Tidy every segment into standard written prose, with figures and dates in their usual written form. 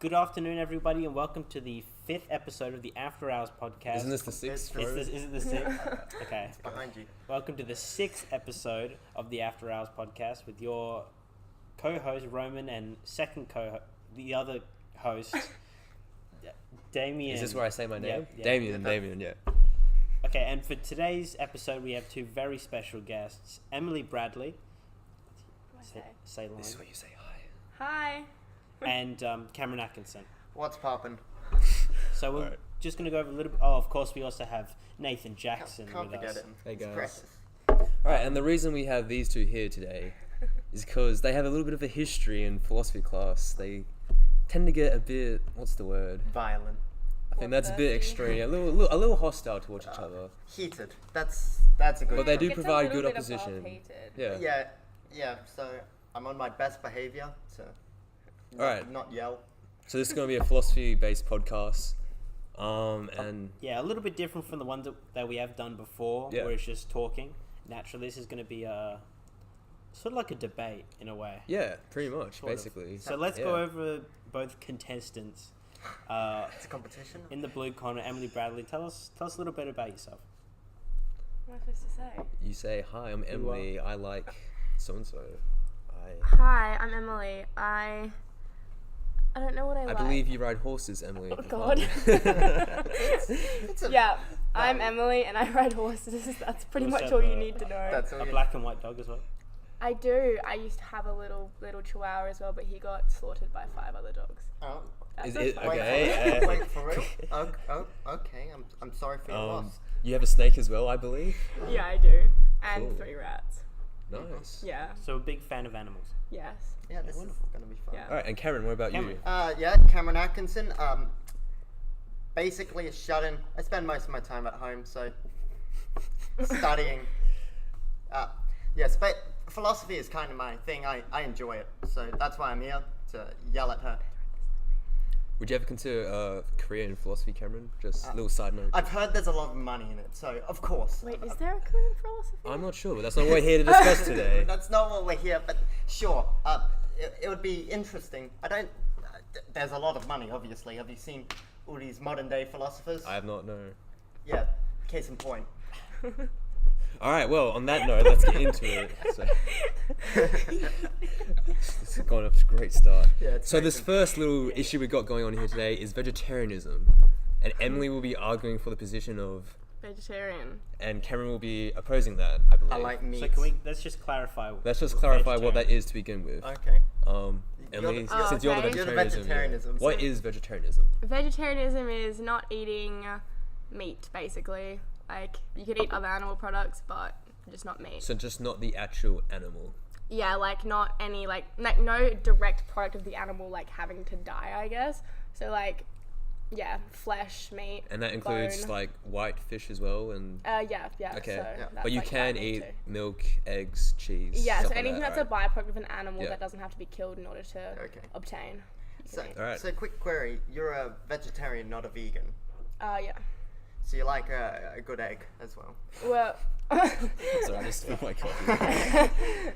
Good afternoon, everybody, and welcome to the 5th episode of the Afterhours Podcast. Isn't this the 6th? Is it the 6th? Okay. It's behind you. Welcome to the 6th episode of the Afterhours Podcast with your co-host, Roman, and the other host, Damien. Is this where I say my name? Yeah. Damien, yeah. Okay, and for today's episode, we have two very special guests, Emily Bradley. Say line. This is where you say hi. Hi. And Cameron Atkinson. What's poppin'? So we're Right. just going to go over a little bit. Oh, of course, we also have Nathan Jackson Can't with forget us. it. Hey, It's guys. precious. Alright, and the reason we have these two here today is because they have a little bit of a history in philosophy class. They tend to get a bit, what's the word? Violent. I think that's a bit Bloodthirsty. extreme, a little hostile towards each other. Heated. That's a good But they term. do It's a provide little good bit above opposition. hated. Yeah. Yeah, so I'm on my best behavior to Alright. not yell. So this is going to be a philosophy-based podcast. And Yeah, a little bit different from the ones that we have done before, Yeah. where it's just talking. Naturally, this is going to be sort of like a debate in a way. yeah, pretty much, Sort of. basically. So let's go over both contestants. It's a competition. In the blue corner, Emily Bradley, tell us a little bit about yourself. What am I supposed to say? You say, hi, I'm Emily, I like so-and-so. Hi, I'm Emily. I don't know what I I like. believe you ride horses, Emily. Oh, God. It's a, Yeah, I'm Valid. Emily and I ride horses. That's pretty Also much all you have, need to know. That's all A you- black and white dog as well. I do. I used to have a little chihuahua as well, but he got slaughtered by 5 other dogs. Oh, That's Is so it- funny. okay, Wait for real? Okay. I'm sorry for your loss. You have a snake as well, I believe. Yeah, I do. And Cool. 3 rats. Nice. Yeah. So a big fan of animals. Yes. Yeah, this wonderful. is gonna be fun. Yeah. All right, and Karen, what about Cameron. you? Yeah, Cameron Atkinson. Basically a shut-in. I spend most of my time at home, so studying. Yes, but philosophy is kind of my thing. I enjoy it, so that's why I'm here to yell at her. Would you ever consider a career in philosophy, Cameron? Just a little side note. I've heard there's a lot of money in it, so of course. Wait, is there a career in philosophy? I'm not sure, but that's not what we're here to discuss today. That's not what we're here, but sure. It would be interesting. There's a lot of money, obviously. Have you seen all these modern day philosophers? I have not, no. Yeah, case in point. All right, well, on that note, let's get into it. So, this is going off to a great start. Yeah, it's So very this good. first little issue we got going on here today is vegetarianism. And Emily will be arguing for the position of, Vegetarian. and Cameron will be opposing that, I believe. I like meat. So let's just clarify. Let's just what clarify what that vegetarian- is to begin with. Okay. Emily, the- since you're the okay. You're the vegetarianism, vegetarianism, what so- is vegetarianism? Vegetarianism is not eating meat, basically. Like, you can eat other animal products, but just not meat. So just not the actual animal. Yeah, like, not any, like no direct product of the animal, like, having to die, I guess. So, like, yeah, flesh, meat, And that includes bone. like white fish as well, and Yeah. okay. So Yeah. that's, But you like, can white meat eat too. milk, eggs, cheese. Yeah, stuff so like anything that, that's right? a byproduct of an animal Yeah. that doesn't have to be killed in order to Okay. obtain. you So, can eat. Alright. so quick query. You're a vegetarian, not a vegan. Yeah. So you like a good egg as well. Well, Sorry, I just spilled my coffee.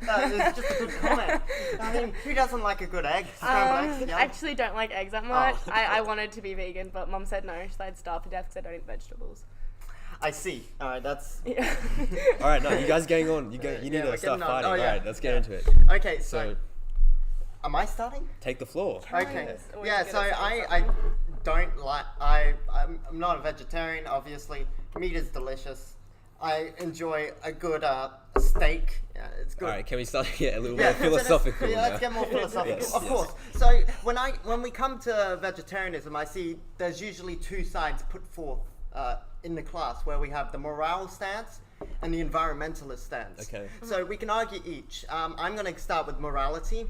It's just a good comment. I mean, who doesn't like a good egg? Scrambled eggs, I yum. actually don't like eggs that much. I wanted to be vegan, but Mum said no, so I'd starve to death because I don't eat vegetables. I see. Alright, that's... Yeah. All right, no, you guys getting on. You need Yeah, to we're start getting on. fighting. Oh, All yeah. right, let's get Yeah. into it. Okay, so... So Am I starting? take the floor. Okay. Always Yeah, good so at saying I something. don't like... I'm not a vegetarian, obviously. Meat is delicious. I enjoy a good steak. Yeah, it's good. All right, can we start get a little Yeah, more philosophical? Yeah, let's now? get more philosophical. Yes, of yes. course. So when we come to vegetarianism, I see there's usually two sides put forth in the class, where we have the moral stance and the environmentalist stance. Okay. So we can argue each. I'm going to start with morality,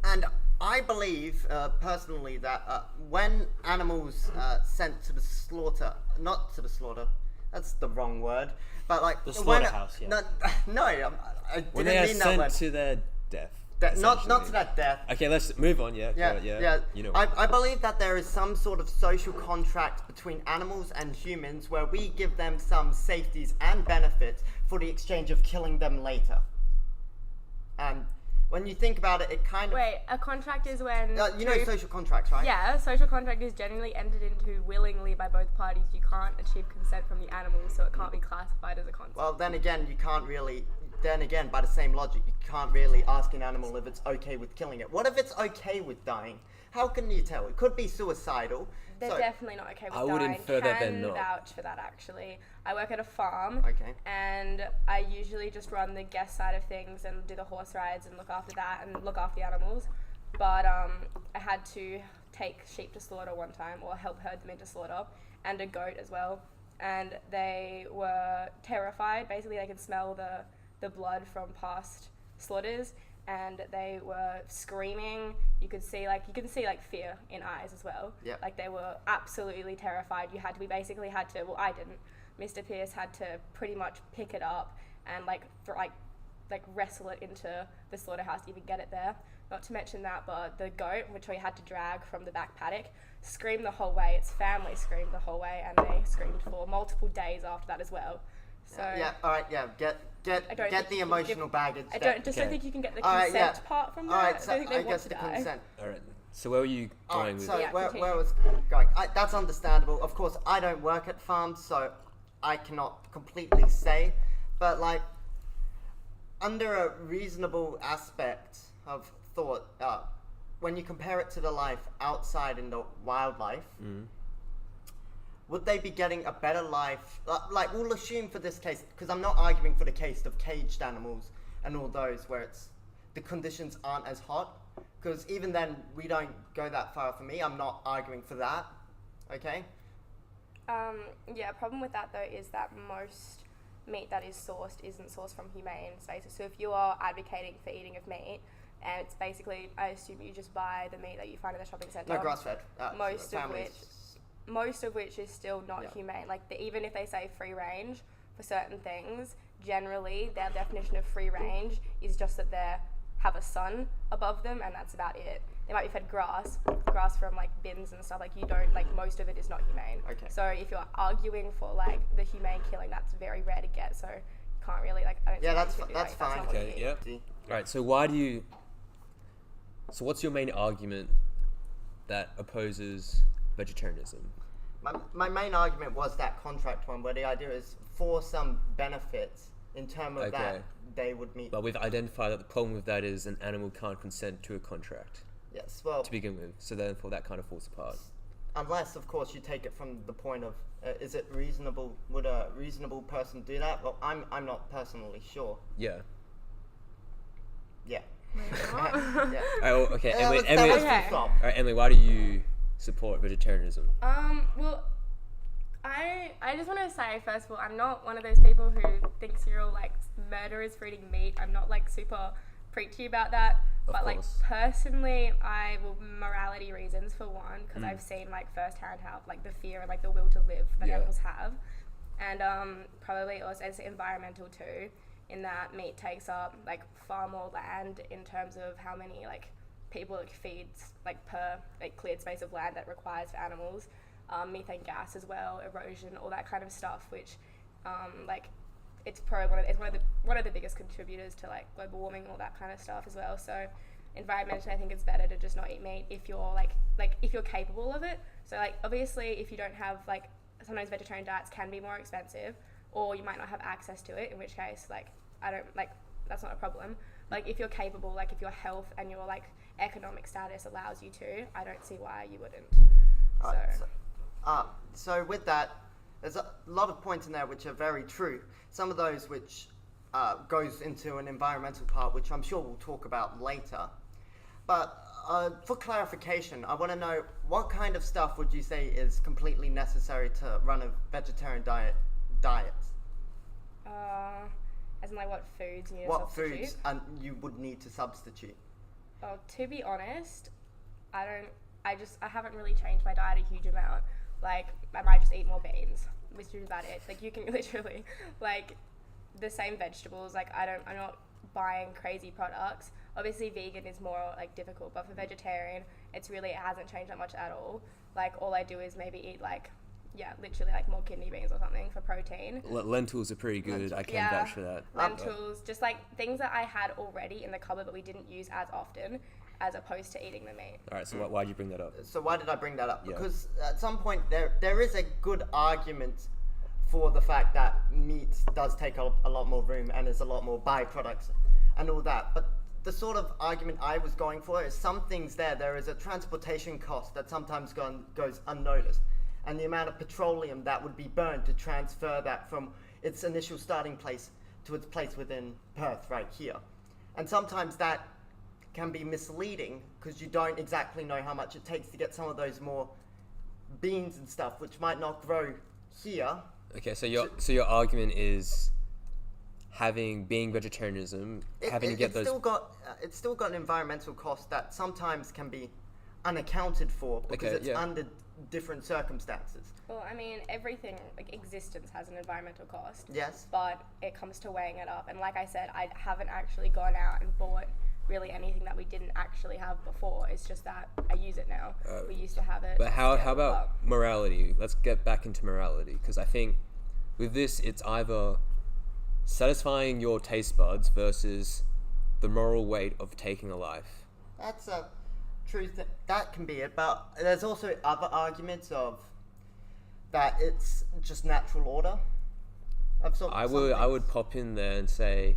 and I believe personally that when animals sent to the slaughter, not to the slaughter. That's the wrong word. But like The when- slaughterhouse, yeah. No, I When didn't they are mean that sent word. to their death. Not essentially. to that death. Okay, let's move on. Yeah. Yeah. You know. I believe that there is some sort of social contract between animals and humans where we give them some safeties and benefits for the exchange of killing them later. And when you think about it, it kind of... Wait, a contract is when... you know social contracts, right? Yeah, a social contract is generally entered into willingly by both parties. You can't achieve consent from the animal, so it can't be classified as a contract. Well, then again, you can't really... Then again, by the same logic, you can't really ask an animal if it's okay with killing it. What if it's okay with dying? How can you tell? It could be suicidal. They're definitely not okay with dying. I would infer that they're not. Vouch for that, actually. I work at a farm, Okay. and I usually just run the guest side of things and do the horse rides and look after that and look after the animals. But I had to take sheep to slaughter one time, or help herd them into slaughter, and a goat as well. And they were terrified. Basically, they could smell the blood from past slaughters, and they were screaming. You could see fear in eyes as well. Yeah. Like they were absolutely terrified. Well, I didn't. Mr. Pierce had to pretty much pick it up and like wrestle it into the slaughterhouse to even get it there. Not to mention that, but the goat, which we had to drag from the back paddock, screamed the whole way. Its family screamed the whole way, and they screamed for multiple days after that as well. So All right. Get the emotional baggage. I don't think you can get the consent part from that. All right. I So don't think they I want guess to the die. consent. All right. So where were you going with So it? where continue. was going? That's understandable. Of course, I don't work at farms, so I cannot completely say. But like, under a reasonable aspect of thought, when you compare it to the life outside in the wildlife, would they be getting a better life? Like, we'll assume for this case, because I'm not arguing for the case of caged animals and all those where the conditions aren't as hot. Because even then, we don't go that far for me. I'm not arguing for that. Okay? Problem with that though is that most meat that is sourced isn't sourced from humane spaces. So if you are advocating for eating of meat, and it's basically, I assume you just buy the meat that you find in the shopping centre. No, grass-fed. Most of which is still not humane. Like even if they say free range for certain things, generally their definition of free range is just that they have a sun above them, and that's about it. They might be fed grass from like bins and stuff. Like you don't, like most of it is not humane. Okay. So if you're arguing for like the humane killing, that's very rare to get. So you can't really like. I don't Yeah, think that's fine. not what Okay. you Yep. need. All right. So what's your main argument that opposes vegetarianism? My main argument was that contract one, where the idea is for some benefits in terms of that they would meet. But we've identified that the problem with that is an animal can't consent to a contract Yes, well, to begin with. So therefore, that kind of falls apart. unless of course you take it from the point of is it reasonable? Would a reasonable person do that? Well, I'm not personally sure. Yeah. Yeah. Maybe not. Yeah. Oh, okay. Emily, that was Okay. full stop. all right, Emily, why do you support vegetarianism? Well, I just want to say, first of all, I'm not one of those people who thinks you're all like murderers for eating meat. I'm not like super preachy about that. Of But like course. personally, morality reasons for one, because I've seen like firsthand how like the fear and like the will to live that Yeah. animals have, and probably also it's environmental too, in that meat takes up like far more land in terms of how many like people it feeds like per like cleared space of land that requires for animals. Methane gas as well, erosion, all that kind of stuff, which like it's probably one of the biggest contributors to like global warming, all that kind of stuff as well. So environmentally, I think it's better to just not eat meat if you're like if you're capable of it. So like obviously if you don't have like, sometimes vegetarian diets can be more expensive, or you might not have access to it, in which case like I don't like, that's not a problem. Like if you're capable, like if your health and your like economic status allows you to, I don't see why you wouldn't. So with that, there's a lot of points in there which are very true. Some of those which goes into an environmental part, which I'm sure we'll talk about later. But for clarification, I want to know what kind of stuff would you say is completely necessary to run a vegetarian diet? As in like what foods you need to What substitute? foods you would need to substitute? Oh, to be honest, I haven't really changed my diet a huge amount. Like, I might just eat more beans, which is about it. Like, you can literally, like, the same vegetables. Like, I'm not buying crazy products. Obviously, vegan is more, like, difficult, but for vegetarian, it hasn't changed that much at all. Like, all I do is maybe eat, like, literally like more kidney beans or something for protein. Lentils are pretty good. I can vouch for that. Lentils, just like things that I had already in the cupboard but we didn't use as often, as opposed to eating the meat. All right, so why'd you bring that up? So why did I bring that up? Yeah. Because at some point there is a good argument for the fact that meat does take a lot more room and there's a lot more byproducts and all that. But the sort of argument I was going for is some things there is a transportation cost that sometimes goes unnoticed. And the amount of petroleum that would be burned to transfer that from its initial starting place to its place within Perth right here. And sometimes that can be misleading because you don't exactly know how much it takes to get some of those more beans and stuff which might not grow here. Okay, so your argument is being vegetarianism, having to get those. It's still got an environmental cost that sometimes can be unaccounted for because it's under different circumstances. Well, I mean, everything, like existence has an environmental cost. Yes. But it comes to weighing it up. And like I said, I haven't actually gone out and bought really anything that we didn't actually have before. It's just that I use it now. We used to have it. But how about morality? Let's get back into morality, because I think with this, it's either satisfying your taste buds versus the moral weight of taking a life. That's a true thing. That can be it, but there's also other arguments of that it's just natural order. I would pop in there and say,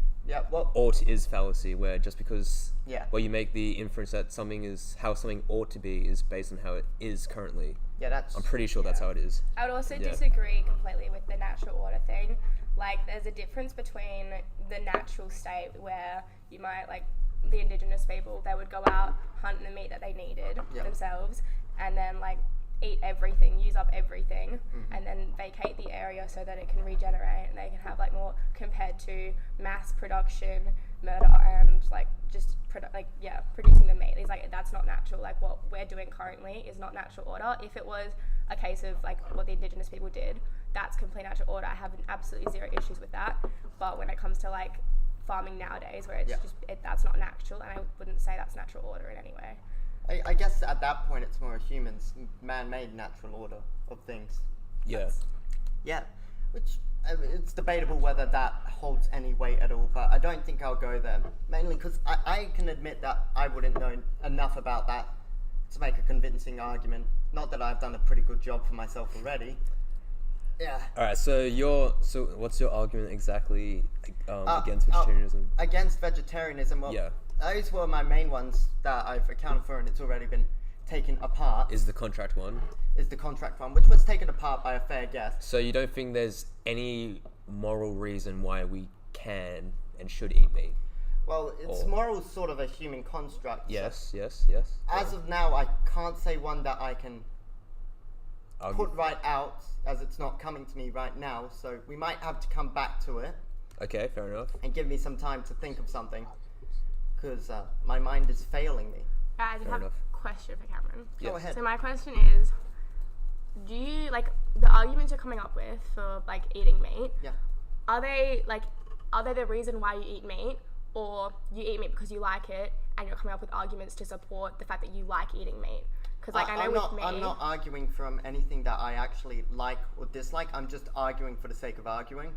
well, ought is fallacy, where just because where you make the inference that something is how something ought to be is based on how it is currently. I'm pretty sure that's how it is. I would also disagree completely with the natural order thing. Like, there's a difference between the natural state where you might, like, the indigenous people, they would go out, hunt the meat that they needed themselves, and then, like, eat everything, use up everything, and then vacate the area so that it can regenerate and they can have, like, more compared to mass production, murder, and, like, just, producing the meat. It's like, that's not natural. Like, what we're doing currently is not natural order. If it was a case of, like, what the indigenous people did, that's complete natural order. I have absolutely zero issues with that. But when it comes to, like, farming nowadays, where it's that's not natural, and I wouldn't say that's natural order in any way. I guess at that point it's more a human's man-made natural order of things. Which it's debatable whether that holds any weight at all, but I don't think I'll go there, mainly because I can admit that I wouldn't know enough about that to make a convincing argument. Not that I've done a pretty good job for myself already. Alright, so what's your argument exactly against vegetarianism? Against vegetarianism, those were my main ones that I've accounted for, and it's already been taken apart. Is the contract one, which was taken apart by a fair guess. So you don't think there's any moral reason why we can and should eat meat? Well, moral is sort of a human construct. Yes. As of now, I can't say one that I can put right out, as it's not coming to me right now, so we might have to come back to it. Okay, fair enough. And give me some time to think of something, because my mind is failing me. I just have a question for Cameron. Go ahead. So my question is, do you, like, the arguments you're coming up with for, like, eating meat, are they the reason why you eat meat, or you eat meat because you like it, and you're coming up with arguments to support the fact that you like eating meat? Because, like, I know with me, I'm not arguing from anything that I actually like or dislike. I'm just arguing for the sake of arguing.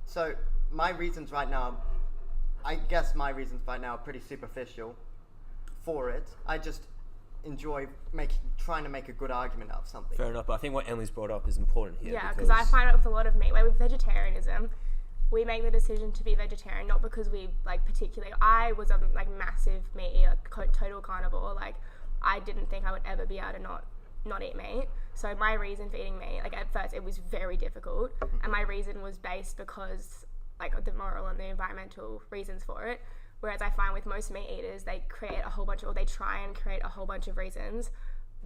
So my reasons right now are pretty superficial for it. I just enjoy trying to make a good argument out of something. Fair enough, but I think what Emily's brought up is important here. Yeah, because I find out with a lot of meat, like with vegetarianism, we make the decision to be vegetarian not because we, like, particularly, I was a, like, massive meat eater, total carnivore. Like, I didn't think I would ever be able to not eat meat. So my reason for eating meat, like, at first it was very difficult, and my reason was based because, like, the moral and the environmental reasons for it. Whereas I find with most meat eaters, they try and create a whole bunch of reasons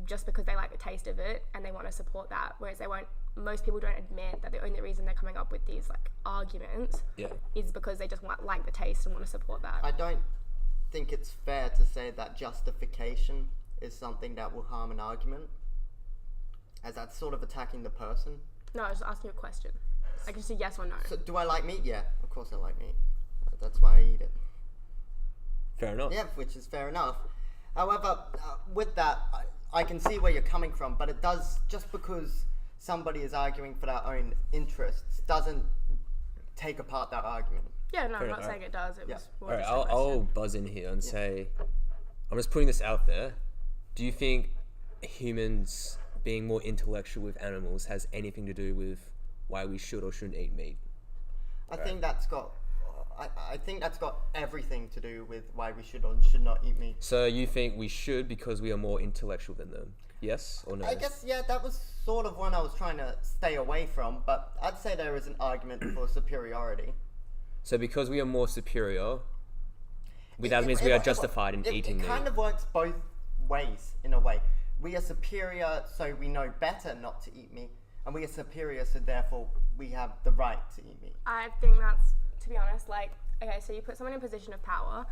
just because they like the taste of it and they want to support that. Whereas most people don't admit that the only reason they're coming up with these, like, arguments is because they just like the taste and want to support that. I don't think it's fair to say that justification is something that will harm an argument, as that's sort of attacking the person. No, I was just asking you a question. Like, just a yes or no. So, do I like meat? Yeah, of course I like meat. That's why I eat it. Fair enough. Yeah, which is fair enough. However, with that, I can see where you're coming from, but it does, just because somebody is arguing for their own interests doesn't take apart that argument. Yeah, no, I'm Fair not enough. saying it does. It was more Alright, just a I'll question. buzz in here and say, I'm just putting this out there. Do you think humans being more intellectual with animals has anything to do with why we should or shouldn't eat meat? I think that's got everything to do with why we should or should not eat meat. So you think we should because we are more intellectual than them? Yes or no? I guess, yeah, that was sort of one I was trying to stay away from, but I'd say there is an argument for superiority. So because we are more superior, that means we are justified in eating meat. It kind of works both ways, in a way. We are superior, so we know better not to eat meat, and we are superior, so therefore we have the right to eat meat. I think that's, to be honest, like, okay, so you put someone in a position of power,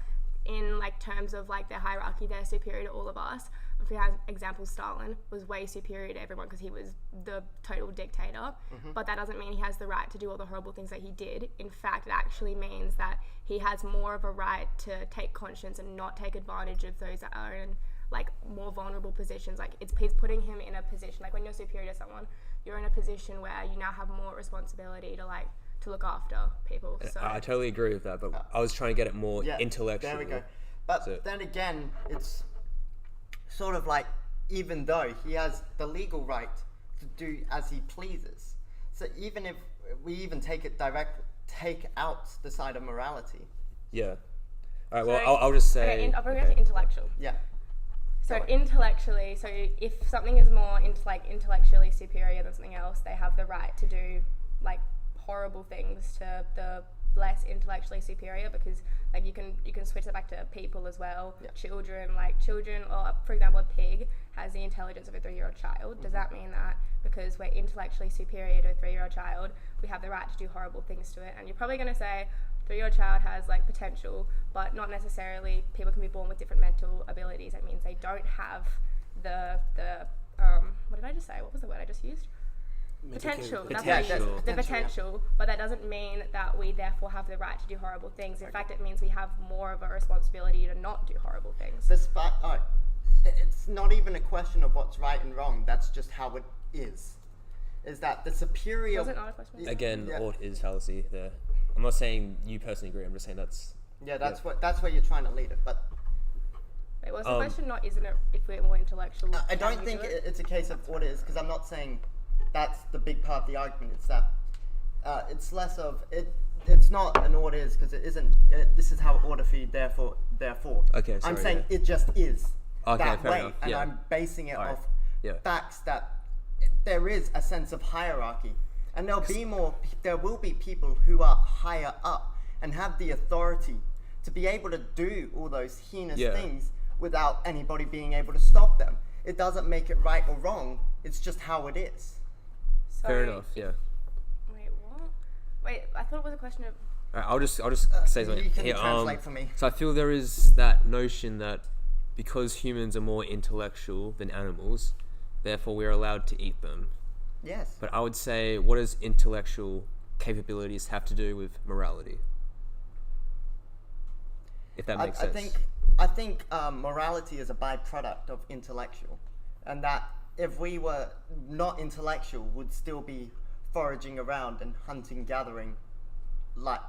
in like terms of like their hierarchy, they're superior to all of us. If we have example, Stalin was way superior to everyone because he was the total dictator, but that doesn't mean he has the right to do all the horrible things that he did. In fact, it actually means that he has more of a right to take conscience and not take advantage of those that are in like more vulnerable positions. Like it's putting him in a position, like when you're superior to someone, you're in a position where you now have more responsibility to look after people. So I totally agree with that, but I was trying to get it more intellectual. There we go. But then again, it's sort of like, even though he has the legal right to do as he pleases, so even if we even take out the side of morality. Yeah. All right. Well, I'll just say. Okay, I'll bring it to intellectual. Yeah. So intellectually, so if something is more intellectually superior than something else, they have the right to do like horrible things to the less intellectually superior, because like you can switch it back to people as well. Children, or for example, a pig has the intelligence of a 3-year-old child. Does that mean that because we're intellectually superior to a 3-year-old child, we have the right to do horrible things to it? And you're probably going to say 3-year-old child has like potential, but not necessarily. People can be born with different mental abilities. That means they don't have the what did I just say? What was the word I just used? Potential. That's what I used. The potential, but that doesn't mean that we therefore have the right to do horrible things. In fact, it means we have more of a responsibility to not do horrible things. It's not even a question of what's right and wrong. That's just how it is. Is that the superior? Was it not a question? Again, ought is fallacy there. I'm not saying you personally agree. I'm just saying that's. Yeah, that's where you're trying to lead it, but. Wait, was the question not? Isn't it if we're more intellectual? I don't think it's a case of what it is, because I'm not saying that's the big part of the argument. It's that it's less of it. It's not an order is, because it isn't. This is how order feed. Therefore. Okay. Sorry, I'm saying it just is that fair way, enough. and Yeah. I'm basing it off facts that there is a sense of hierarchy, and there will be people who are higher up and have the authority to be able to do all those heinous things without anybody being able to stop them. It doesn't make it right or wrong. It's just how it is. So, Fair enough. Yeah. Wait, what? Wait, I thought it was a question of. All right, I'll just say something. You can here. translate for me. So I feel there is that notion that because humans are more intellectual than animals, therefore we're allowed to eat them. Yes. But I would say, what does intellectual capabilities have to do with morality? If that makes sense. I think morality is a byproduct of intellectual, and that if we were not intellectual, would still be foraging around and hunting, gathering, like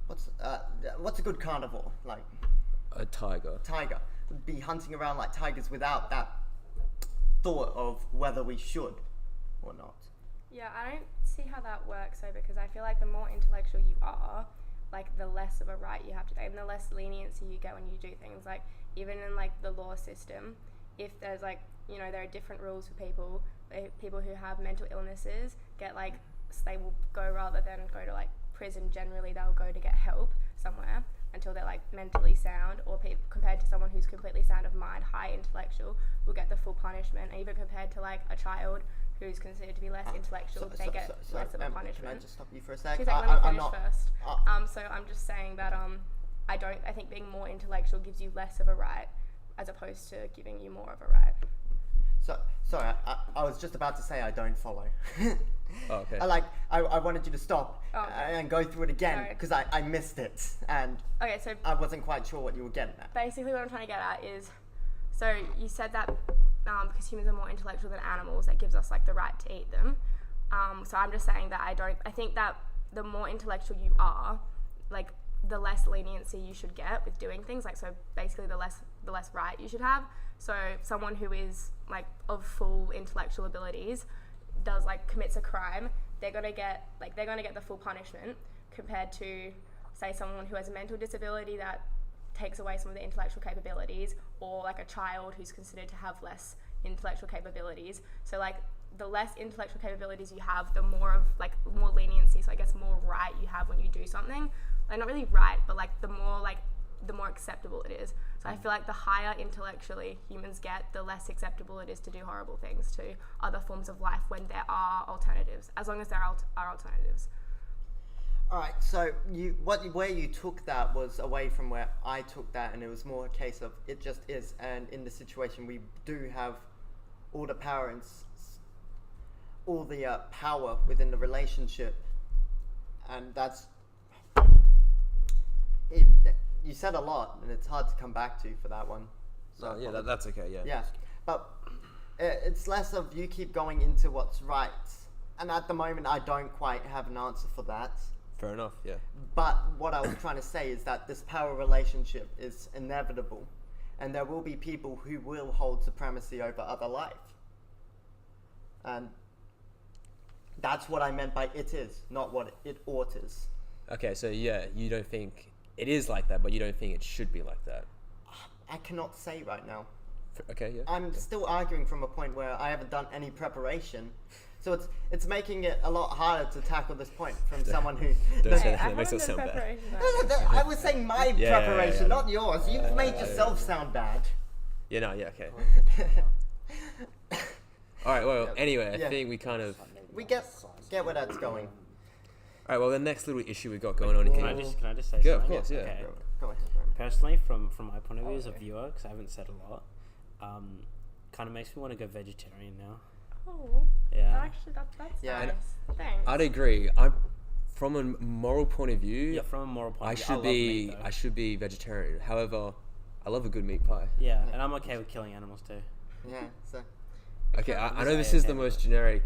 what's a good carnivore, like A tiger. Would be hunting around like tigers without that thought of whether we should or not. Yeah, I don't see how that works though, because I feel like the more intellectual you are, like the less of a right you have to take, and the less leniency you get when you do things. Like even in like the law system, if there's like, you know, there are different rules for people. People who have mental illnesses get like, they will go, rather than go to like prison, generally they'll go to get help somewhere until they're like mentally sound, or compared to someone who's completely sound of mind, high intellectual, will get the full punishment. And even compared to like a child who's considered to be less intellectual, they get less of a punishment. Can I just stop you for a sec? She's like, let me finish first. So I'm just saying that I think being more intellectual gives you less of a right, as opposed to giving you more of a right. Sorry, I was just about to say I don't follow. Oh, okay. I wanted you to stop and go through it again, because I missed it, and okay, so I wasn't quite sure what you were getting at. Basically what I'm trying to get at is, so you said that because humans are more intellectual than animals, that gives us like the right to eat them. So I'm just saying that I think that the more intellectual you are, like the less leniency you should get with doing things. Like, so basically the less right you should have. So someone who is like of full intellectual abilities commits a crime, they're gonna get the full punishment, compared to say someone who has a mental disability that takes away some of the intellectual capabilities, or like a child who's considered to have less intellectual capabilities. So like the less intellectual capabilities you have, the more leniency, so I guess more right you have when you do something. Like not really right, but like the more acceptable it is. So I feel like the higher intellectually humans get, the less acceptable it is to do horrible things to other forms of life when there are alternatives, as long as there are alternatives. All right, so where you took that was away from where I took that, and it was more a case of it just is, and in the situation we do have all the power and all the power within the relationship, and that's it. You said a lot, and it's hard to come back to for that one. So yeah, that's okay. Yeah. Yeah, but it's less of you keep going into what's right, and at the moment I don't quite have an answer for that. Fair enough. Yeah. But what I was trying to say is that this power relationship is inevitable, and there will be people who will hold supremacy over other life, and that's what I meant by it is, not what it ought is. Okay, so yeah, you don't think it is like that, but you don't think it should be like that. I cannot say right now. Okay, yeah. I'm still arguing from a point where I haven't done any preparation, so it's making it a lot harder to tackle this point from someone who. Don't say that. That makes it sound bad. I was saying my preparation, not yours. You've made yourself sound bad. Yeah, no, yeah, okay. All right, well, anyway, I think we kind of... We get where that's going. All right, well, the next little issue we got going on here... Can I just say yeah, something? of course, yeah. Okay. Go ahead. Personally, from my point of view as a viewer, because I haven't said a lot, kind of makes me want to go vegetarian now. Oh, yeah. Actually, that's Yeah. nice. Thanks. I'd agree. From a moral point of view... Yeah, from a moral point I of view, should love meat, I should be vegetarian. However, I love a good meat pie. Yeah, and I'm okay with killing animals too. Yeah. So. Okay, I know this is the most generic,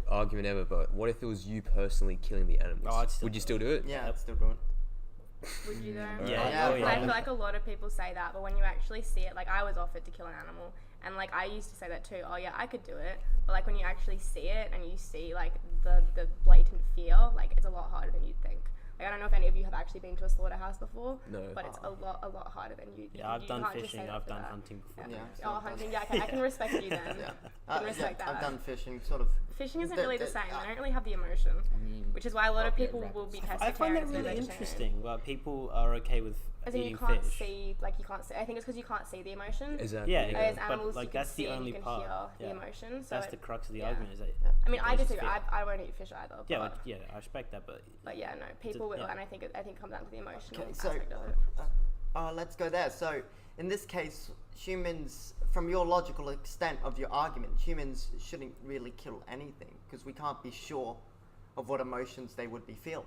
argument ever, but what if it was you personally killing the animals? Would you still do it? Yeah, I'd still do it. Would you though? Yeah. I feel like a lot of people say that, but when you actually see it, like I was offered to kill an animal, and like I used to say that too. Oh yeah, I could do it, but like when you actually see it and you see like the blatant fear, like it's a lot harder than you'd think. Like, I don't know if any of you have actually been to a slaughterhouse before. No. But it's a lot harder than you. Yeah, I've done can't just fishing. say I've that done for that. hunting before. Yeah. Oh, hunting. Yeah, I can respect you then. Yeah. I can respect that. I've done fishing, sort of. Fishing isn't really the same. They don't really have the emotion, which is why a lot of people will be pescatarians. I find that really and vegetarian. interesting. Like people are okay with As in eating you can't fish. see, like you can't see. I think it's because you can't see the emotion. Exactly. Yeah, Whereas but animals, like you can that's see the and only you can part. hear the emotion. So That's the crux of the yeah. argument. Is that I mean, I there's disagree. fear. I won't eat fish either. Yeah, but, I respect that, but yeah, no, people will, yeah. and I think it comes down to the emotional Okay, so aspect of it. let's go there. So in this case, humans, from your logical extent of your argument, humans shouldn't really kill anything because we can't be sure of what emotions they would be feeling.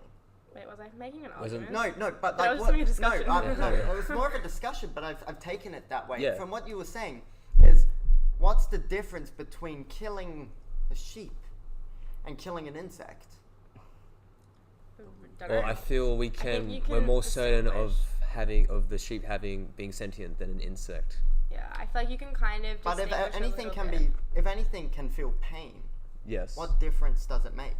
Wait, was I making an Was it- argument? No, but That like was what? just a discussion. No, it was more of a discussion, but I've taken it that way. Yeah. From what you were saying, is what's the difference between killing a sheep and killing an insect? Don't Well, know. I feel think you we're can more certain distinguish. of the sheep being sentient than an insect. Yeah, I feel like you can kind of. But if distinguish a anything little can bit. if anything can feel pain, Yes. what difference does it make?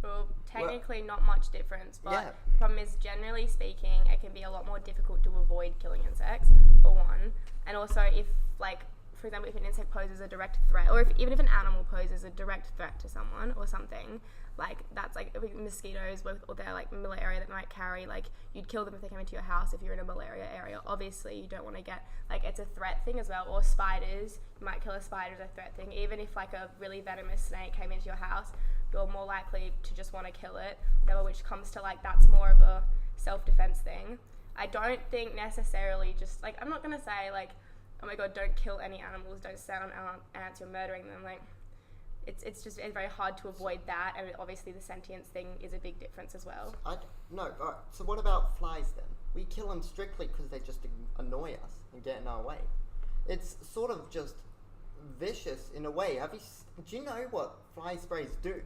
Well, technically not much difference, but Yeah. the problem is, generally speaking, it can be a lot more difficult to avoid killing insects, for one. And also, if, like, for example, if an insect poses a direct threat, or even if an animal poses a direct threat to someone or something, like, that's like mosquitoes or their, like, malaria that might carry, like, you'd kill them if they came into your house if you're in a malaria area. Obviously, you don't want to get, like, it's a threat thing as well. Or spiders, you might kill a spider as a threat thing. Even if, like, a really venomous snake came into your house, you're more likely to just want to kill it, whatever, which comes to, like, that's more of a self-defense thing. I don't think necessarily just, like, I'm not going to say, like, oh my god, don't kill any animals, don't stand on ants, you're murdering them. Like, it's very hard to avoid that, and obviously the sentience thing is a big difference as well. No, alright, so what about flies then? We kill them strictly because they just annoy us and get in our way. It's sort of just vicious in a way. Do you know what fly sprays do?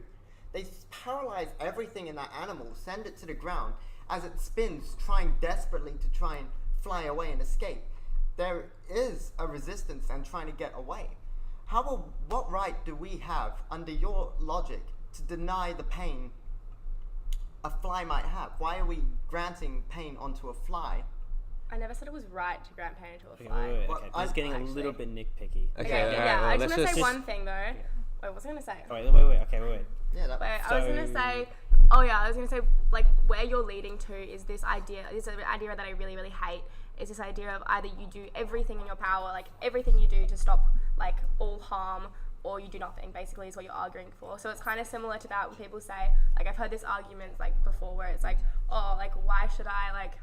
They paralyze everything in that animal, send it to the ground as it spins, trying desperately to try and fly away and escape. There is a resistance and trying to get away. What right do we have, under your logic, to deny the pain a fly might have? Why are we granting pain onto a fly? I never said it was right to grant pain to a Okay, fly. wait. Well, This is getting a little bit nitpicky. Okay, Okay, alright, well, I let's just want to say just- one thing though. Wait, what was I going to say? Wait. Okay. Yeah, that, Wait, I was So- gonna say, I was gonna say, like, where you're leading to is this idea that I really, really hate, is this idea of either you do everything in your power, like, everything you do to stop, like, all harm, or you do nothing, basically, is what you're arguing for. So it's kind of similar to that when people say, like, I've heard this argument, like, before, where it's like, oh, like, why should I, like,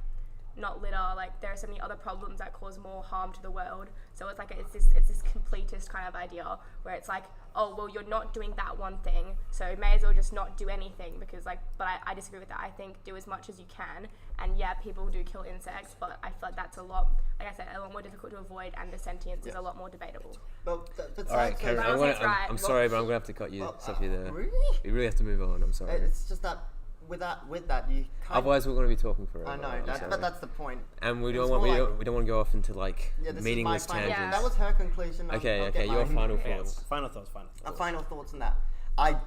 not litter? Like, there are so many other problems that cause more harm to the world. So it's like, it's this completist kind of idea, where it's like, oh, well, you're not doing that one thing, so you may as well just not do anything, because, like, but I disagree with that. I think do as much as you can, and yeah, people do kill insects, but I feel like that's a lot, like I said, a lot more difficult to avoid, and the sentience is a lot more debatable. but All right, Karen, I don't think it's right. I'm sorry, but I'm gonna have to cut you, stop you there. Really? We really have to move on. I'm sorry. It's just that with that you kind Otherwise, we're gonna be talking forever. I know, I'm sorry. but that's the point. And we It's don't want more we don't want to go off into like This meaningless is my final, tangents. Yeah. That was her conclusion. I'll Okay, get your mine. final Okay, thoughts. final thoughts. Final thoughts on that. I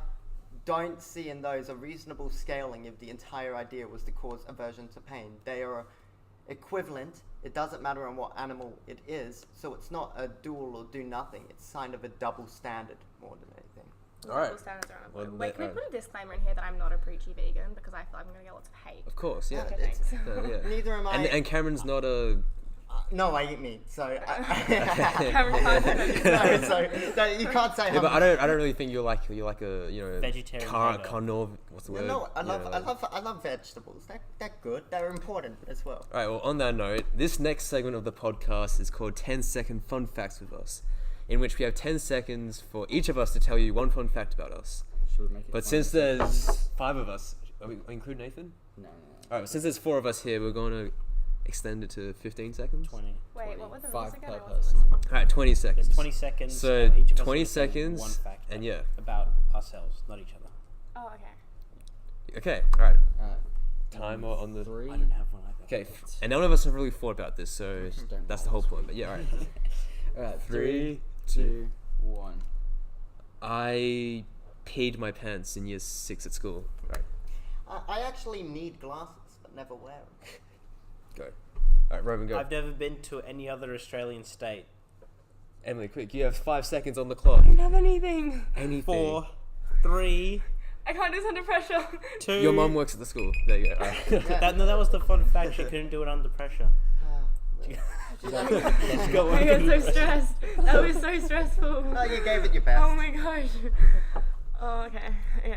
don't see in those a reasonable scaling if the entire idea was to cause aversion to pain. They are equivalent. It doesn't matter on what animal it is, so it's not a dual or do nothing. It's kind of a double standard more than anything. All right. Double standards are Well, unavoidable. Wait, can we alright. put a disclaimer in here that I'm not a preachy vegan, because I feel like I'm going to get lots of hate. Of course, yeah. Okay, It's- thanks. Yeah. Neither am I. And Cameron's not a. No, I eat meat, so Cameron can't do it. no, so no, you can't say. Yeah, but I don't really think you're like a Vegetarian hater. what's the word? No, I Yeah. love vegetables. They're good. They're important as well. All right. Well, on that note, this next segment of the podcast is called 10-second fun facts with us, in which we have 10 seconds for each of us to tell you one fun fact about us. Should we make it But fun? since there's 5 of us, include Nathan? No. All right. Since there's 4 of us here, we're going to extend it to 15 seconds. 20. Wait, what were the 5 rules again? per I wasn't person. listening. All right, 20 seconds. There's 20 seconds. So each of us 20 will say seconds, one fact and yeah. about ourselves, not each other. Oh, okay. Okay. All right. Alright. Time on the. 3. I don't have one either. Okay. And none of us have really thought about this, so Just don't that's the roll whole this point. But yeah, all right. Alright. 3, 2, 1. I peed my pants in year 6 at school. Right, I actually need glasses, but never wear them. go. Alright, Roman, go. I've never been to any other Australian state. Emily, quick, you have 5 seconds on the clock. I don't have anything. Anything. 4, 3, I can't do this under pressure. 2. Your mum works at the school. There you go. All right. That was the fun fact. She couldn't do it under pressure. She got I got so stressed. That was so stressful. Oh, you gave it your best. Oh my gosh. Oh, okay. Okay.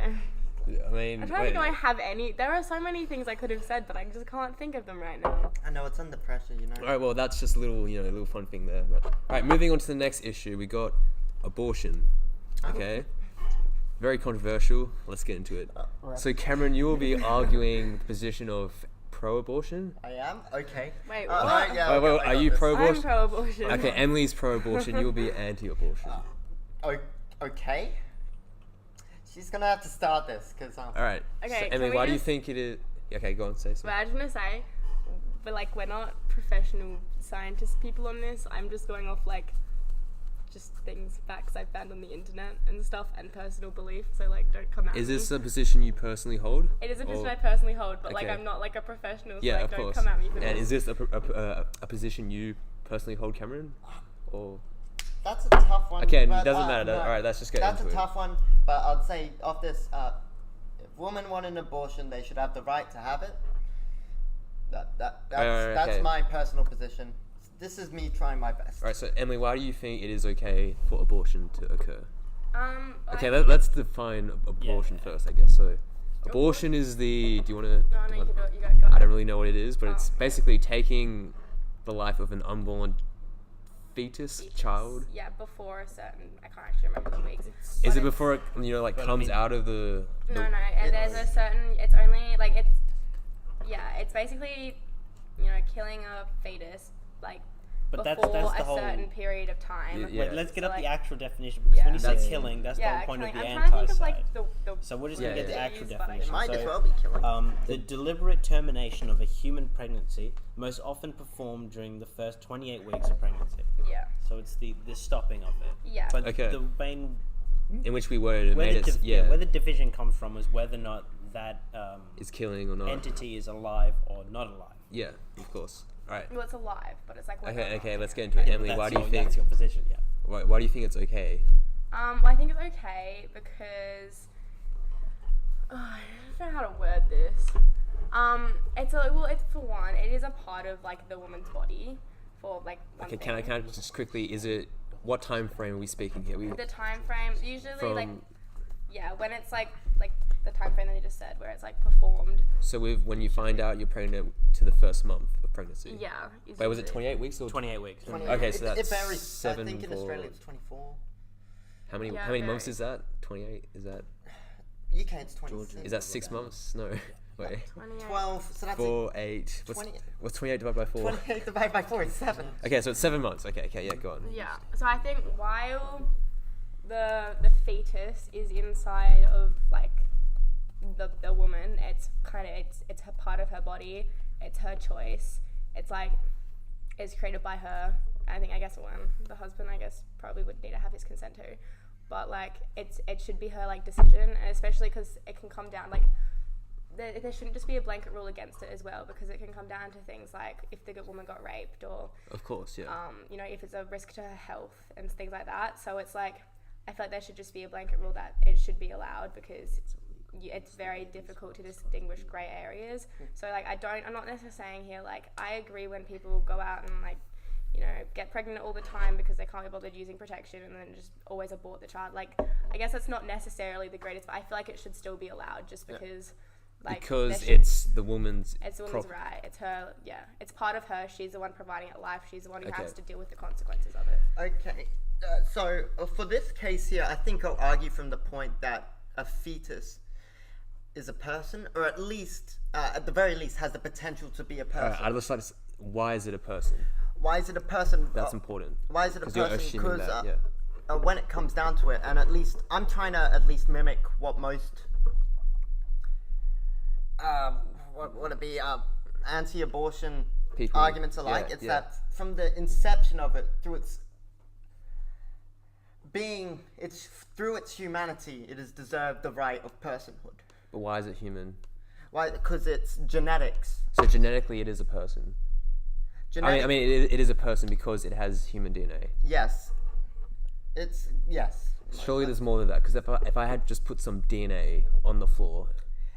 I mean, I'm trying to think if I have any. There are so many things I could have said, but I just can't think of them right now. I know it's under pressure, you know. All right, well, that's just a little, a little fun thing there. But, all right, moving on to the next issue, we got abortion. Okay, very controversial. Let's get into it. So, Cameron, you will be arguing the position of pro-abortion. I am? Okay. Wait, No, what? yeah, Wait, I are got you this. pro-abortion? I'm pro-abortion. Okay, Emily's pro-abortion. You'll be anti-abortion. Okay. She's gonna have to start this, because All right. Okay, So, can Emily, we why do you just- think it is? Okay, go on, say But something. I just want to say, but like we're not professional scientist people on this. I'm just going off like just facts I found on the internet and stuff, and personal belief. So like, don't come at Is me. this a position you personally hold? It is a position Or- I personally hold, but like Okay. I'm not like a professional. So Yeah, like, of don't course. come at me for And this. is this a position you personally hold, Cameron? Or That's a tough one. Okay, it but, doesn't matter. Alright, let's just get That's into a it. tough one, but I'd say of this, if women want an abortion, they should have the right to have it. That's okay. my personal position. This is me trying my best. all right, so Emily, why do you think it is okay for abortion to occur? Like, Okay, let's define abortion Yeah. first, I guess. So, abortion is the. Do you want to? No, you can do it. You go. I don't really know what it is, but it's Oh, okay. basically taking the life of an unborn fetus, child. Yeah, before a certain. I can't actually remember the weeks. Is But it before it, like But I comes mean- out of the? No, and there's a certain. It's only like it's. Yeah, it's basically, killing a fetus like But that's before the a whole. certain period of time. Yeah. Wait, let's get So, up the like- actual definition because when you say That's- killing, that's the whole point killing. of the I'm trying to think of anti-side. like the So we're just Yeah, gonna get the yeah. actual It definition. It might as So, well be killing. the deliberate termination of a human pregnancy, most often performed during the first 28 weeks of pregnancy. yeah. So it's the stopping of it. Yeah. But Okay. the main In which we worded it, where made the, it, where the division comes from is whether or not that is killing or not. entity is alive or not alive. Yeah, of course. All right. Well, it's alive, but it's like. whether or Okay, not. let's get into it. Emily, That's why do you your- think? that's your position? Yeah. Why do you think it's okay? Well, I think it's okay because I don't know how to word this. It's for one, it is a part of like the woman's body. For like one Okay, thing. can I just quickly? Is it what time frame are we speaking here? The time frame usually From like when it's like the time frame that you just said, where it's like performed. so when you find out you're pregnant to the first month of pregnancy. Yeah. Wait, was it usually. 28 weeks or 28 weeks. 20. Okay, so it that's varies. 7 I think in for- Australia it's 24. how many Yeah, how many it months varies. is that? 28? Is that UK it's 26. is that 6 months? No. Wait. 28. 12? So that's 4, 8. 20. What's 28 divided by 4? 28 divided by 4 is 7. Okay, so it's 7 months. Okay, yeah, go on. Yeah. So I think while the fetus is inside of like the woman, it's her part of her body. It's her choice. It's like it's created by her. I guess the husband probably would need to have his consent too. But like it should be her like decision, and especially because it can come down like. There shouldn't just be a blanket rule against it as well, because it can come down to things like if the woman got raped or Of course, yeah. if it's a risk to her health and things like that. So it's like I feel like there should just be a blanket rule that it should be allowed, because it's very difficult to distinguish grey areas. So like I'm not necessarily saying here like I agree when people go out and like get pregnant all the time because they can't be bothered using protection and then just always abort the child. Like I guess that's not necessarily the greatest, but I feel like it should still be allowed just because. Like, because it's the woman's right. It's her. Yeah, it's part of her. She's the one providing it life. She's the one who has Okay. to deal with the consequences of it. Okay. So for this case here, I think I'll argue from the point that a fetus is a person, or at least, at the very least, has the potential to be a person. I'd just like to why is it a person? Why is it a person? That's important. Why is it a 'Cause you're person? assuming Because that, yeah. when it comes down to it, and at least I'm trying to at least mimic what most what would it be anti-abortion People, arguments are like. yeah, It's yeah. that from the inception of it through its being, it's through its humanity, it has deserved the right of personhood. But why is it human? Why? Because it's genetics. So genetically, it is a person. Genetic, I mean, it is a person because it has human DNA. yes. It's yes. Surely there's more than that. Because if I had just put some DNA on the floor,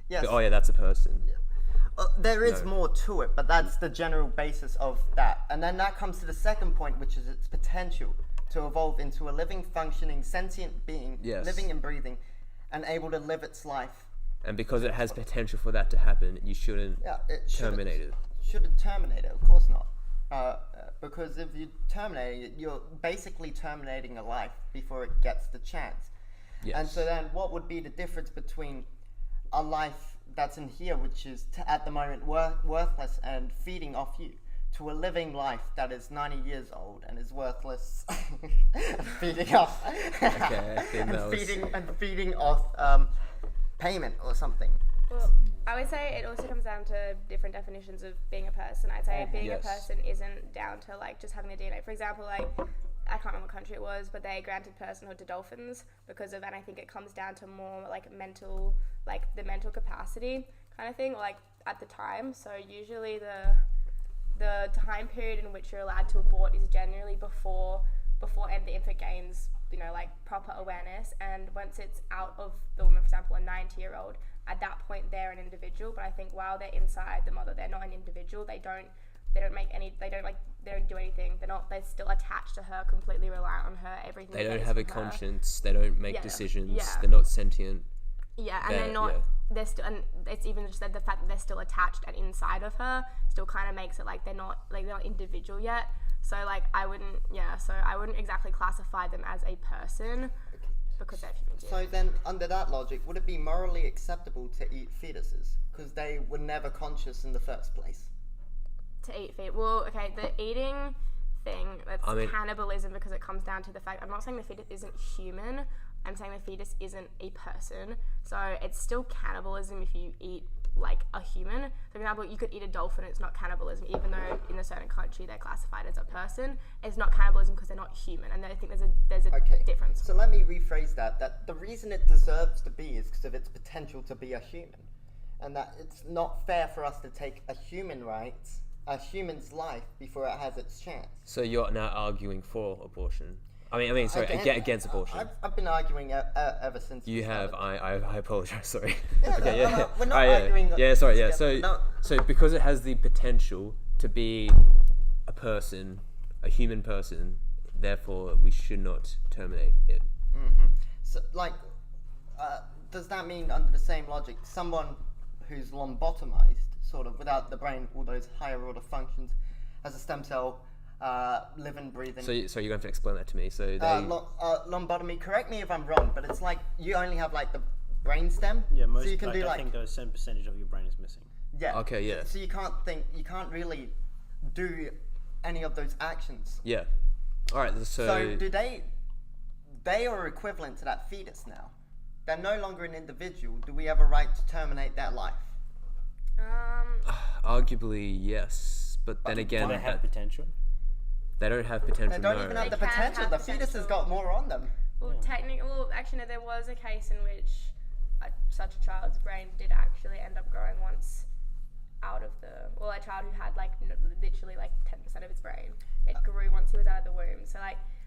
Yes. oh yeah, that's a person. There is No. more to it, but that's the general basis of that. And then that comes to the second point, which is its potential to evolve into a living, functioning, sentient being, Yes. living and breathing, and able to live its life. And because it has potential for that to happen, you shouldn't Yeah, it terminate it. Shouldn't terminate it, of course not. Because if you terminate it, you're basically terminating a life before it gets the chance. Yes. And so then what would be the difference between a life that's in here, which is at the moment worthless and feeding off you, to a living life that is 90 years old and is worthless and feeding off Okay, I think that was- feeding off payment or something. Well, I would say it also comes down to different definitions of being a person. I'd say being Yes. a person isn't down to like just having a DNA. For example, like I can't remember what country it was, but they granted personhood to dolphins because of, and I think it comes down to more like mental, like the mental capacity kind of thing, like at the time. So usually the time period in which you're allowed to abort is generally before and the infant gains, like proper awareness. And once it's out of the woman, for example, a 90-year-old, at that point they're an individual. But I think while they're inside the mother, they're not an individual. They don't do anything. They're still attached to her, completely reliant on her, everything. They don't is have a from her. conscience. They don't make Yeah, decisions. yeah. They're not sentient. Yeah, and They're- they're not. yeah. They're still, and it's even just that the fact that they're still attached and inside of her still kind of makes it like they're not individual yet. So like I wouldn't exactly classify them as a person because they're human beings. So then, under that logic, would it be morally acceptable to eat fetuses? Because they were never conscious in the first place. To eat feet. Well, okay, the eating thing that's cannibalism, because it comes down to the fact, I'm not saying the fetus isn't human, I'm saying the fetus isn't a person. So it's still cannibalism if you eat like a human. For example, you could eat a dolphin, it's not cannibalism, even though in a certain country they're classified as a person. It's not cannibalism because they're not human, and I think there's a difference. So let me rephrase that the reason it deserves to be is because of its potential to be a human, and that it's not fair for us to take a human's life before it has its chance. So you're now arguing for abortion? I mean, sorry, against abortion. I've been arguing ever since. You have. I apologize. Sorry. Yeah, okay. Yeah. We're not arguing. Yeah. Sorry. Yeah. Together. So because it has the potential to be a person, a human person, therefore we should not terminate it. Mm-hmm. So, does that mean, under the same logic, someone who's lobotomized, sort of without the brain, all those higher order functions, has a stem cell? Living, breathing. So you're going to have to explain that to me. So lobotomy. Correct me if I'm wrong, but it's like you only have like the brain stem. Yeah, most. So you can like, do I think a certain percentage of your brain is missing. Yeah. Okay. Yeah. So you can't really do any of those actions. Yeah. All right. So do they are equivalent to that fetus now? They're no longer an individual. Do we have a right to terminate their life? Arguably, yes. But then again, do they have potential? They don't have potential. They don't even have the potential. The fetus has got more on them. Well, actually, no, there was a case in which such a child's brain did actually end up growing once out of a child who had literally 10% of its brain. It grew once he was out of the womb. So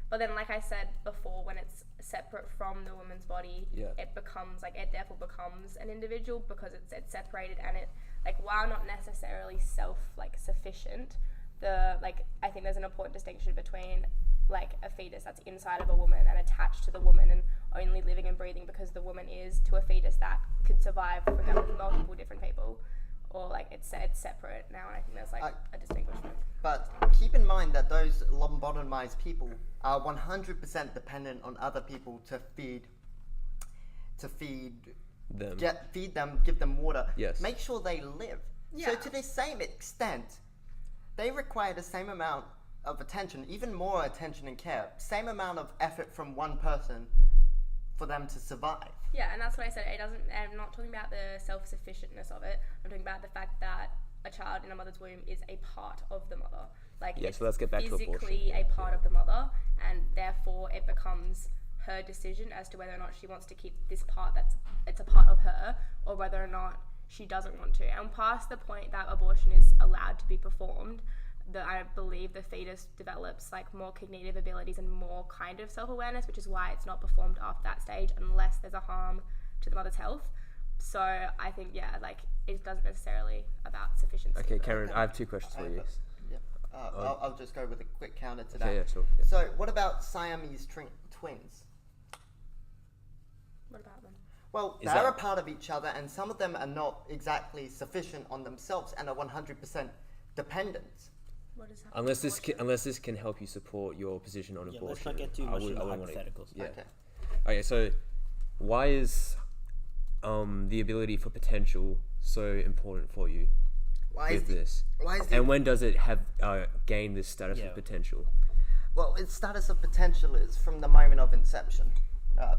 but then like I said before, when it's separate from the woman's body, it becomes it therefore becomes an individual because it's separated, and it while not necessarily sufficient. I think there's an important distinction between a fetus that's inside of a woman and attached to the woman and only living and breathing because the woman is, to a fetus that could survive, for example, with multiple different people, or it's separate now, and I think there's a distinguishment. But keep in mind that those lobotomized people are 100% dependent on other people to feed them, give them water, make sure they live. So to the same extent, they require the same amount of attention, even more attention and care, same amount of effort from one person for them to survive. Yeah, and that's what I said. I'm not talking about the self-sufficientness of it. I'm talking about the fact that a child in a mother's womb is a part of the mother. So let's get back to abortion. Physically a part of the mother, and therefore it becomes her decision as to whether or not she wants to keep this part it's a part of her, or whether or not she doesn't want to. And past the point that abortion is allowed to be performed, I believe the fetus develops more cognitive abilities and more kind of self-awareness, which is why it's not performed after that stage unless there's a harm to the mother's health. So I think it doesn't necessarily about sufficiency. Okay, Karen, I have two questions for you. I'll just go with a quick counter to that. Yeah, sure. Yeah. So what about Siamese twins? What about them? Well, they're a part of each other, and some of them are not exactly sufficient on themselves and are 100% dependent. What is that? Unless this can help you support your position on abortion. Let's not get too much into hypotheticals. Okay, so why is the ability for potential so important for you? When does it have gained this status of potential? Well, its status of potential is from the moment of inception.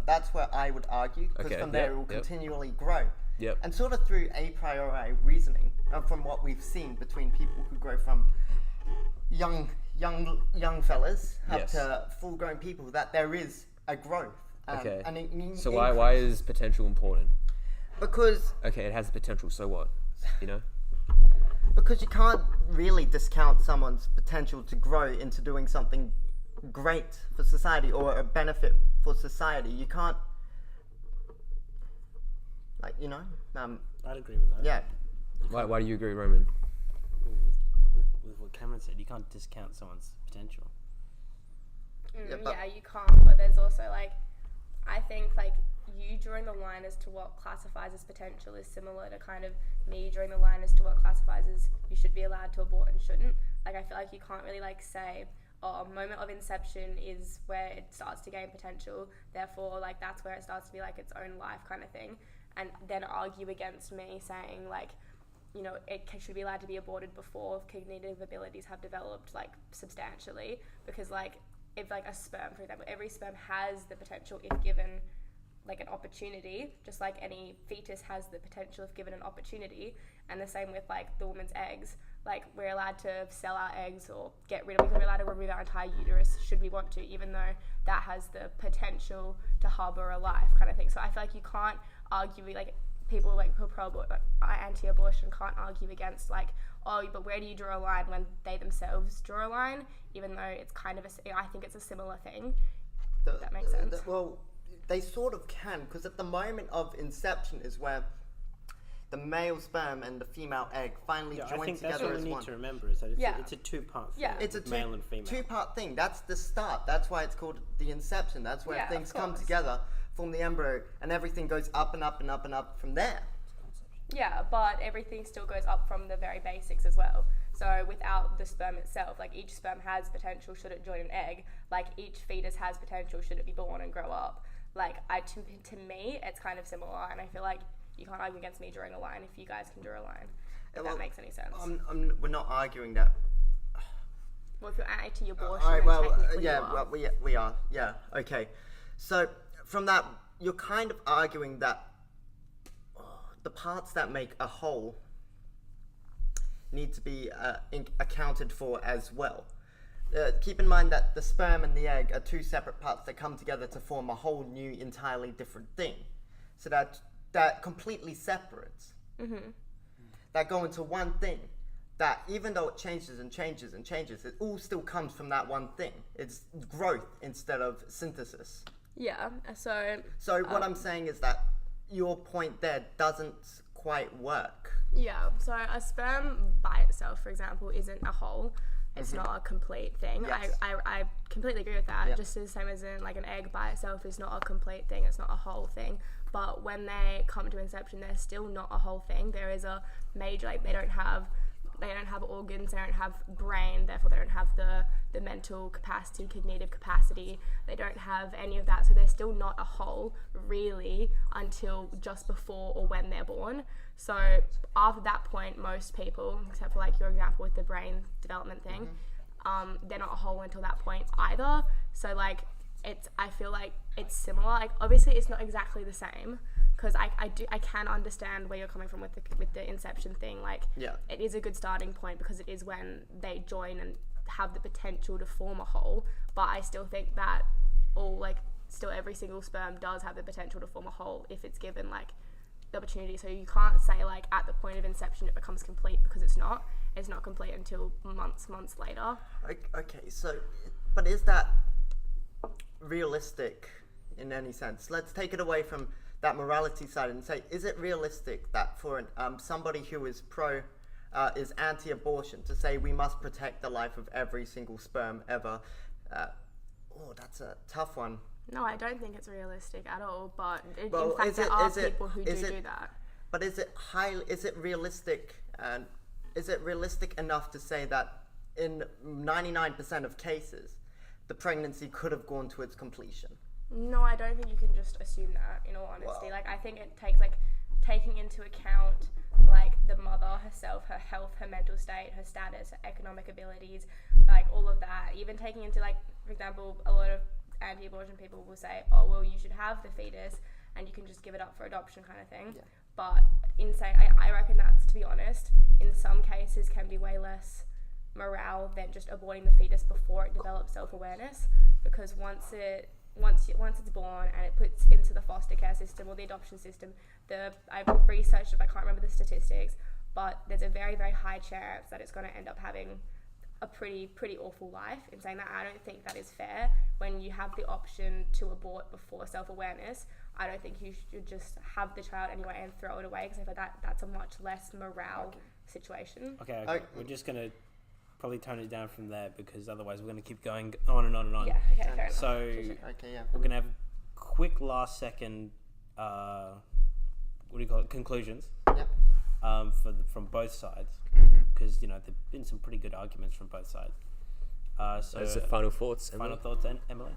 That's where I would argue, because from there it will continually grow. Yep. And sort of through a priori reasoning, from what we've seen between people who grow from young fellas up to full-grown people, that there is a growth. So why is potential important? Because it has the potential. So what? Because you can't really discount someone's potential to grow into doing something great for society or a benefit for society. You can't, I'd agree with that. Yeah. Why do you agree, Roman? With what Cameron said, you can't discount someone's potential. You can't, but there's also I think you drawing the line as to what classifies as potential is similar to kind of me drawing the line as to what classifies as you should be allowed to abort and shouldn't. I feel like you can't really say, a moment of inception is where it starts to gain potential, therefore that's where it starts to be its own life kind of thing, and then argue against me saying it should be allowed to be aborted before cognitive abilities have developed like substantially, because like if like a sperm, for example, every sperm has the potential if given like an opportunity, just like any fetus has the potential if given an opportunity. And the same with like the woman's eggs. Like we're allowed to sell our eggs or get rid of, we're allowed to remove our entire uterus should we want to, even though that has the potential to harbour a life kind of thing. So I feel like you can't argue, like people like who are anti-abortion can't argue against like, oh, but where do you draw a line when they themselves draw a line, even though it's kind of I think it's a similar thing. If that makes sense. Well, they sort of can, because at the moment of inception is where the male sperm and the female egg finally join together as one. I think that's what we need to remember, is that it's a two-part thing. Yeah. It's a male and female. Two-part thing. That's the start. That's why it's called the inception. That's where things come together, form the embryo, and everything goes up and up and up and up from there. Yeah, but everything still goes up from the very basics as well. So without the sperm itself, like each sperm has potential should it join an egg. Like each fetus has potential should it be born and grow up. Like to me, it's kind of similar, and I feel like you can't argue against me drawing a line if you guys can draw a line. If that makes any sense. We're not arguing that. Well, if you're anti-abortion, technically you are. Well, we are. Yeah, okay. So from that, you're kind of arguing that the parts that make a whole need to be accounted for as well. Keep in mind that the sperm and the egg are two separate parts that come together to form a whole new, entirely different thing. So that completely separates. Mm-hmm. That go into one thing. That even though it changes and changes and changes, it all still comes from that one thing. It's growth instead of synthesis. Yeah. So what I'm saying is that your point there doesn't quite work. Yeah. So a sperm by itself, for example, isn't a whole. It's not a complete thing. Yes. I completely agree with that. Yeah. Just the same as in like an egg by itself is not a complete thing. It's not a whole thing. But when they come to inception, they're still not a whole thing. There is a major, like they don't have organs, they don't have brain, therefore they don't have the mental capacity, cognitive capacity. They don't have any of that. So they're still not a whole really until just before or when they're born. So after that point, most people, except for like your example with the brain development thing, they're not a whole until that point either. So like I feel like it's similar. Like obviously it's not exactly the same, because I can understand where you're coming from with the inception thing. Like it is a good starting point because it is when they join and have the potential to form a whole. But I still think that still every single sperm does have the potential to form a whole if it's given like the opportunity. So you can't say like at the point of inception it becomes complete, because it's not complete until months later. Okay, so but is that realistic in any sense? Let's take it away from that morality side and say, is it realistic that for somebody who is is anti-abortion to say we must protect the life of every single sperm ever? That's a tough one. No, I don't think it's realistic at all. But in fact, there are people who do that. But is it realistic? Is it realistic enough to say that in 99% of cases, the pregnancy could have gone to its completion? No, I don't think you can just assume that, in all honesty. Like, I think it takes, like, taking into account, like, the mother herself, her health, her mental state, her status, her economic abilities, like, all of that. Even taking into, like, for example, a lot of anti-abortion people will say, oh, well, you should have the fetus and you can just give it up for adoption kind of thing. Yeah. But I reckon that's, to be honest, in some cases can be way less morale than just aborting the fetus before it develops self-awareness, because once it's born and it puts into the foster care system or the adoption system, I've researched it, I can't remember the statistics, but there's a very, very high chance that it's going to end up having a pretty awful life. In saying that, I don't think that is fair. When you have the option to abort before self-awareness, I don't think you should just have the child anyway and throw it away, because I feel like that's a much less morale situation. Okay. We're just going to probably tone it down from there, because otherwise we're going to keep going on and on and on. Yeah, okay, fair enough. So we're going to have quick last second, conclusions. Yep. From both sides, because there've been some pretty good arguments from both sides. So final thoughts, Emily? Emily?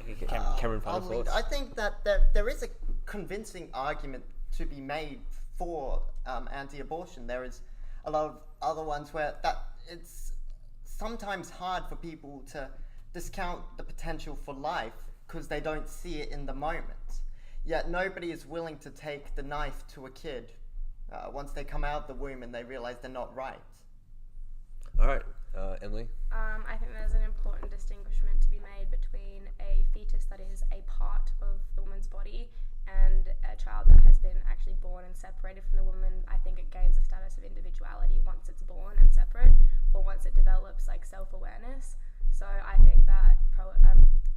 Okay, Cameron, final thoughts? I think that there is a convincing argument to be made for anti-abortion. There is a lot of other ones where that it's sometimes hard for people to discount the potential for life because they don't see it in the moment. Yet nobody is willing to take the knife to a kid once they come out of the womb and they realize they're not right. All right, Emily. I think there's an important distinguishment to be made between a fetus that is a part of the woman's body and a child that has been actually born and separated from the woman. I think it gains a status of individuality once it's born and separate, or once it develops like self-awareness. So I think that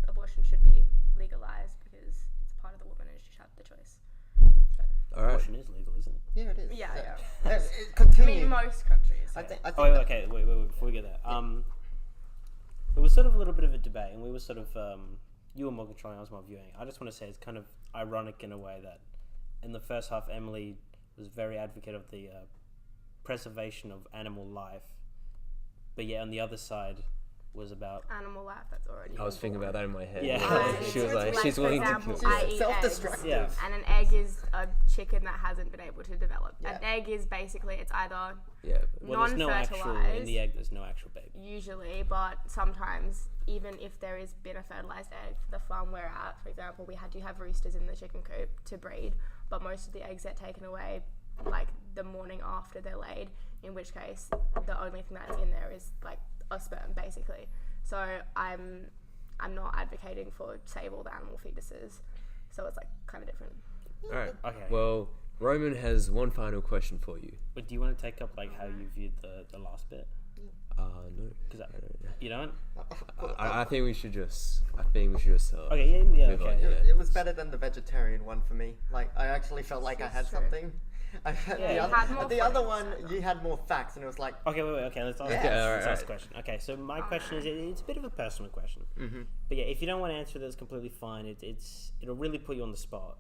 abortion should be legalized because it's a part of the woman and she should have the choice. So. All right. Abortion is legal, isn't it? Yeah, it is. Yeah. Continue. I mean, most countries. I think Oh, wait, okay, wait, before we get there. It was sort of a little bit of a debate, and we were sort of, you were more controlling, I was more viewing. I just want to say it's kind of ironic in a way that in the first half, Emily was very advocate of the preservation of animal life, but yet on the other side was about animal life that's already. I was thinking about that in my head. Yeah. She was like, she's for willing example, to kill. I eat Self-destructive. eggs, Yeah. and an egg is a chicken that hasn't been able to develop. Yeah. An egg is basically it's either Yeah. well, there's no actual non-fertilized, in the egg. There's no actual baby. usually, but sometimes even if there is been a fertilized egg for the farm we're at, for example, we had to have roosters in the chicken coop to breed, but most of the eggs get taken away like the morning after they're laid, in which case the only thing that's in there is like a sperm basically. So I'm not advocating for save all the animal fetuses. So it's like kind of different. All right. Okay. Well, Roman has one final question for you. But do you want to take up like how you viewed the last bit? No. Because you don't. I think we should just. Okay. Yeah. Move on, Okay. yeah. It was better than the vegetarian one for me. Like, I actually felt like I had That's true. something. Yeah, The other one, you had more facts, and it was like, Okay, wait. Okay, let's ask, Yeah. Okay, let's alright. ask a question. Okay, so my question is, it's a bit of a personal question, but yeah, if you don't want to answer, that's completely fine. It'll really put you on the spot.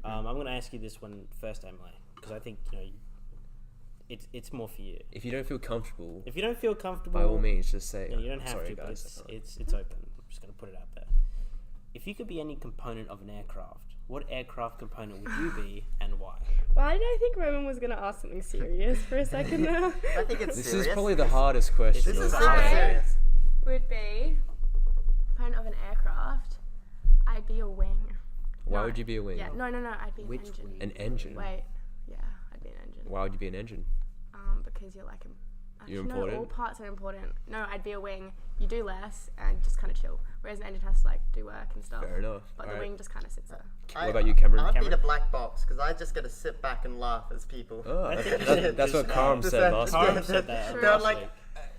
I'm going to ask you this one first, Emily, because I think it's more for you. If you don't feel comfortable, If you don't feel comfortable, by all means, just say. you don't have sorry, to, but guys. it's open. I'm just going to put it out there. If you could be any component of an aircraft, what aircraft component would you be and why? Why did I think Roman was going to ask something serious for a second there? I think it's This serious. is probably the hardest question. This is of super the I- time. serious. Would be component of an aircraft. I'd be a wing. Why No. would you be a wing? Yeah, no, I'd be an Which engine. wing? An engine. Wait, yeah, I'd be an engine. Why would you be an engine? Because you're like You're actually, no, important? all parts are important. No, I'd be a wing. You do less and just kind of chill. Whereas an engine has to like do work and stuff. Fair enough. But the Alright. wing just kind of sits there. What about you, Cameron? I'd be Cameron? the black box, because I just get to sit back and laugh as people. Oh, I think that's what just, Karam Just, said last Karam week. said that True. They're last like, week.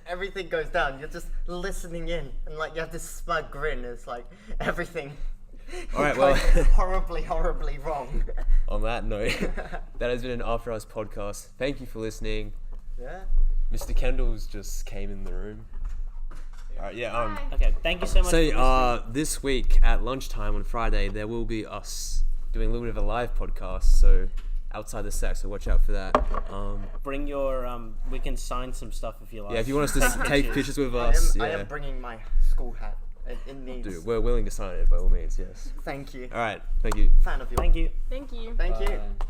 everything goes down. You're just listening in, and like you have this smug grin. It's like everything. All right, well- goes horribly wrong. On that note, that has been an Afterhours podcast. Thank you for listening. Yeah. Mr. Kendall's just came in the room. All right, yeah. Hi. Okay, thank you so much. for listening. So this week at lunchtime on Friday, there will be us doing a little bit of a live podcast. So outside the set, so watch out for that. Bring your we can sign some stuff if you like. Yeah, if you want us to take pictures with I us, am, yeah, I am bringing my school hat. It needs. dude, we're willing to sign it by all means. Yes. Thank you. All right, thank you. Fan of yours. Thank you. Thank you. Thank you. Bye.